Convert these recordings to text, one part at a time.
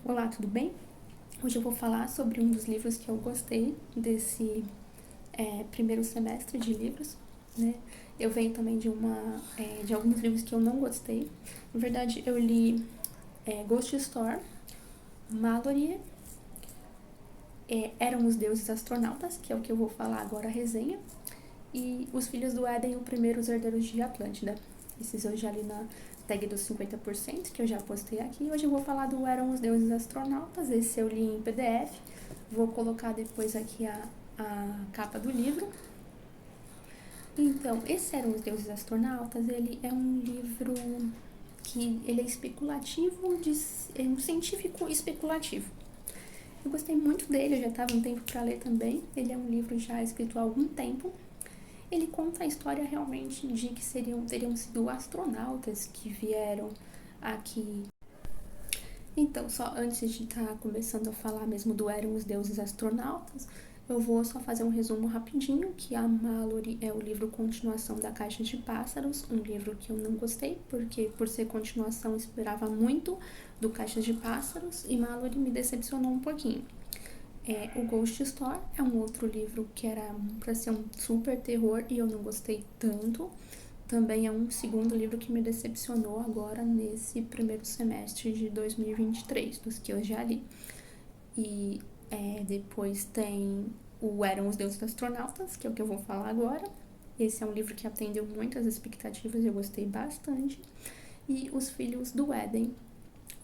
Olá, tudo bem? Hoje eu vou falar sobre um dos livros que eu gostei desse primeiro semestre de livros, né? Eu venho também de alguns livros que eu não gostei. Na verdade, eu li Ghost Store, Mallory, Eram os Deuses Astronautas, que é o que eu vou falar agora a resenha, e Os Filhos do Éden, o primeiro, Os Herdeiros de Atlântida. Esses eu já li na tag dos 50%, que eu já postei aqui. Hoje eu vou falar do Eram os Deuses Astronautas, esse eu li em PDF. Vou colocar depois aqui a capa do livro. Então, esse Eram os Deuses Astronautas, ele é um livro que ele é especulativo, é um científico especulativo. Eu gostei muito dele, eu já estava um tempo para ler também. Ele é um livro já escrito há algum tempo. Ele conta a história realmente de que teriam sido astronautas que vieram aqui. Então, só antes de estar começando a falar mesmo do Eram os Deuses Astronautas, eu vou só fazer um resumo rapidinho, que a Mallory é o livro continuação da Caixa de Pássaros, um livro que eu não gostei, porque por ser continuação eu esperava muito do Caixa de Pássaros, e Mallory me decepcionou um pouquinho. O Ghost Store é um outro livro que era para ser um super terror e eu não gostei tanto. Também é um segundo livro que me decepcionou agora nesse primeiro semestre de 2023, dos que eu já li. E depois tem o Eram os Deuses Astronautas, que é o que eu vou falar agora. Esse é um livro que atendeu muitas expectativas, eu gostei bastante. E Os Filhos do Éden,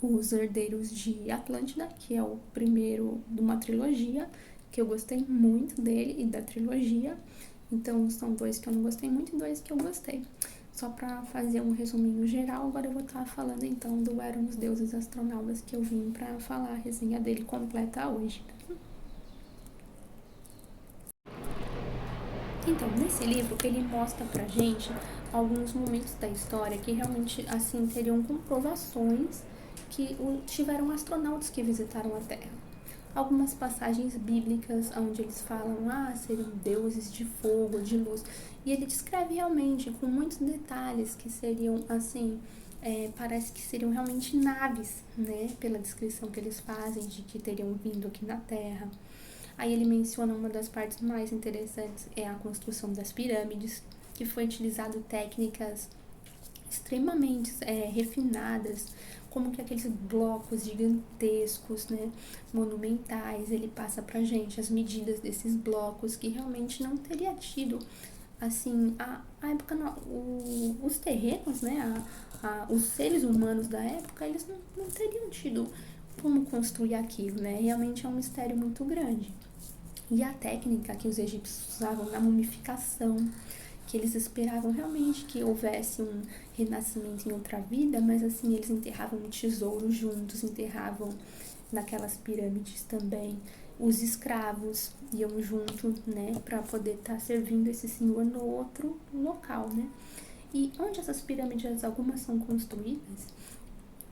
Os Herdeiros de Atlântida, que é o primeiro de uma trilogia, que eu gostei muito dele e da trilogia. Então, são dois que eu não gostei muito e dois que eu gostei. Só para fazer um resuminho geral, agora eu vou estar falando então do Eram os Deuses Astronautas, que eu vim para falar a resenha dele completa hoje. Então, nesse livro, ele mostra pra gente alguns momentos da história que realmente, assim, teriam comprovações que tiveram astronautas que visitaram a Terra. Algumas passagens bíblicas onde eles falam, seriam deuses de fogo, de luz. E ele descreve realmente, com muitos detalhes, que seriam, assim, parece que seriam realmente naves, né? Pela descrição que eles fazem de que teriam vindo aqui na Terra. Aí ele menciona uma das partes mais interessantes, é a construção das pirâmides, que foi utilizado técnicas extremamente refinadas, como que aqueles blocos gigantescos, né, monumentais, ele passa pra gente as medidas desses blocos, que realmente não teria tido, assim, a época, os terrenos, né, os seres humanos da época, eles não teriam tido como construir aquilo, né, realmente é um mistério muito grande. E a técnica que os egípcios usavam na mumificação, que eles esperavam realmente que houvesse um renascimento em outra vida, mas assim, eles enterravam um tesouro juntos, enterravam naquelas pirâmides também. Os escravos iam junto, né, para poder estar servindo esse senhor no outro local, né? E onde essas pirâmides, algumas são construídas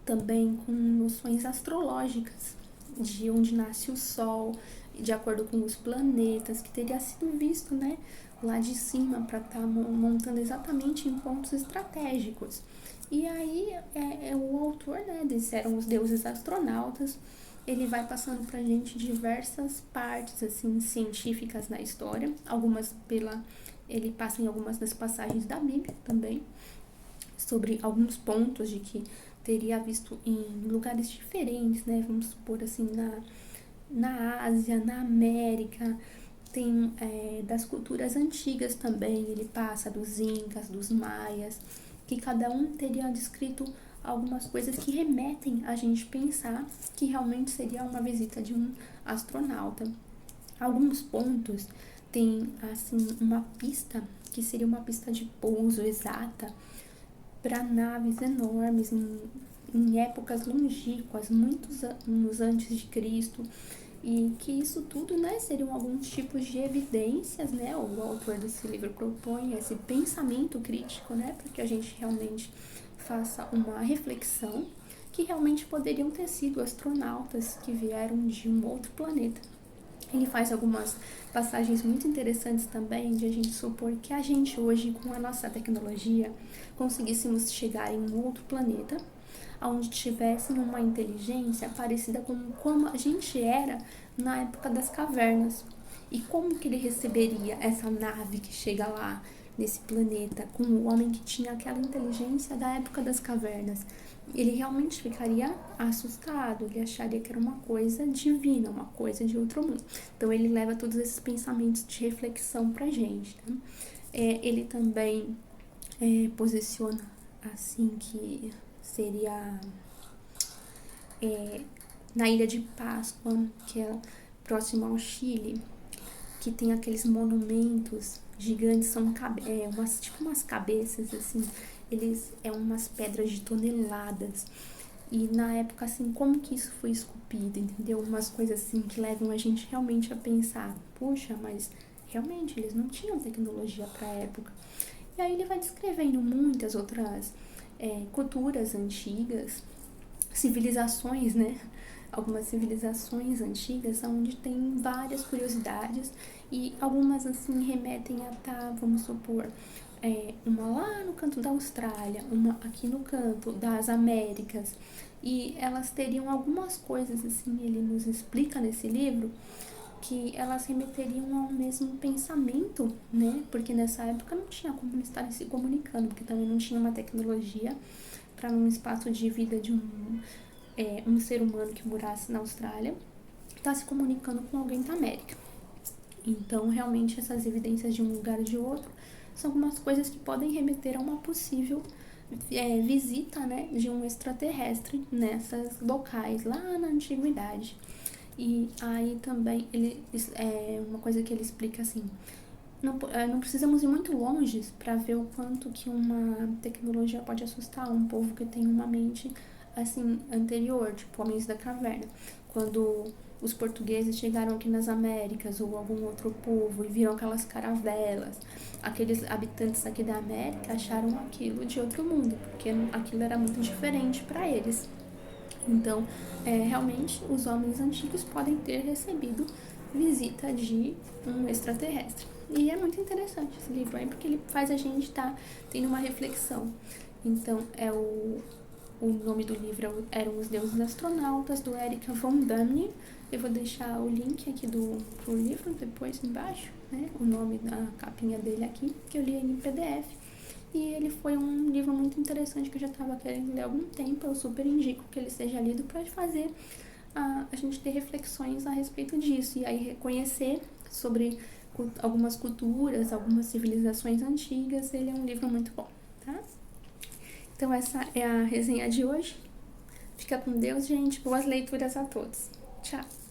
também com noções astrológicas, de onde nasce o Sol, de acordo com os planetas, que teria sido visto, né, lá de cima, para estar montando exatamente em pontos estratégicos. E aí o autor, né, eram os deuses astronautas, ele vai passando pra gente diversas partes assim científicas na história, ele passa em algumas das passagens da Bíblia também, sobre alguns pontos de que teria visto em lugares diferentes, né? Vamos supor assim, na Ásia, na América, tem das culturas antigas também, ele passa dos incas, dos maias, que cada um teria descrito algumas coisas que remetem a gente pensar que realmente seria uma visita de um astronauta. Alguns pontos tem assim uma pista que seria uma pista de pouso exata para naves enormes em épocas longínquas, muitos anos antes de Cristo, e que isso tudo, né, seriam alguns tipos de evidências, né, o autor desse livro propõe esse pensamento crítico, né, para que a gente realmente faça uma reflexão que realmente poderiam ter sido astronautas que vieram de um outro planeta. Ele faz algumas passagens muito interessantes também de a gente supor que a gente hoje, com a nossa tecnologia, conseguíssemos chegar em um outro planeta onde tivessem uma inteligência parecida com como a gente era na época das cavernas. E como que ele receberia essa nave que chega lá nesse planeta com o homem que tinha aquela inteligência da época das cavernas? Ele realmente ficaria assustado, ele acharia que era uma coisa divina, uma coisa de outro mundo. Então ele leva todos esses pensamentos de reflexão pra gente, né? Ele também posiciona assim que seria na Ilha de Páscoa, que é próximo ao Chile, que tem aqueles monumentos gigantes, são tipo umas cabeças assim, eles umas pedras de toneladas. E na época, assim, como que isso foi esculpido, entendeu? Umas coisas assim que levam a gente realmente a pensar, puxa, mas realmente eles não tinham tecnologia para a época. E aí ele vai descrevendo muitas outras culturas antigas, civilizações, né? Algumas civilizações antigas onde tem várias curiosidades e algumas assim remetem a vamos supor, uma lá no canto da Austrália, uma aqui no canto das Américas, e elas teriam algumas coisas assim, ele nos explica nesse livro, que elas remeteriam ao mesmo pensamento, né? Porque nessa época não tinha como estarem se comunicando, porque também não tinha uma tecnologia para num espaço de vida de um ser humano que morasse na Austrália estar se comunicando com alguém da América. Então, realmente, essas evidências de um lugar e de outro são algumas coisas que podem remeter a uma possível visita, né, de um extraterrestre nessas locais lá na antiguidade. E aí também uma coisa que ele explica assim, não precisamos ir muito longe para ver o quanto que uma tecnologia pode assustar um povo que tem uma mente assim anterior, tipo homens da caverna. Quando os portugueses chegaram aqui nas Américas ou algum outro povo e viram aquelas caravelas, aqueles habitantes aqui da América acharam aquilo de outro mundo, porque aquilo era muito diferente para eles. Então, realmente, os homens antigos podem ter recebido visita de um extraterrestre. E é muito interessante esse livro aí, porque ele faz a gente estar tendo uma reflexão. Então, o nome do livro eram Os Deuses Astronautas, do Erika von Däniken. Eu vou deixar o link aqui pro livro depois embaixo, né? O nome da capinha dele aqui, que eu li em PDF. E ele foi um livro muito interessante que eu já estava querendo ler há algum tempo. Eu super indico que ele seja lido para fazer a gente ter reflexões a respeito disso. E aí reconhecer sobre algumas culturas, algumas civilizações antigas. Ele é um livro muito bom, tá? Então essa é a resenha de hoje. Fica com Deus, gente. Boas leituras a todos. Tchau!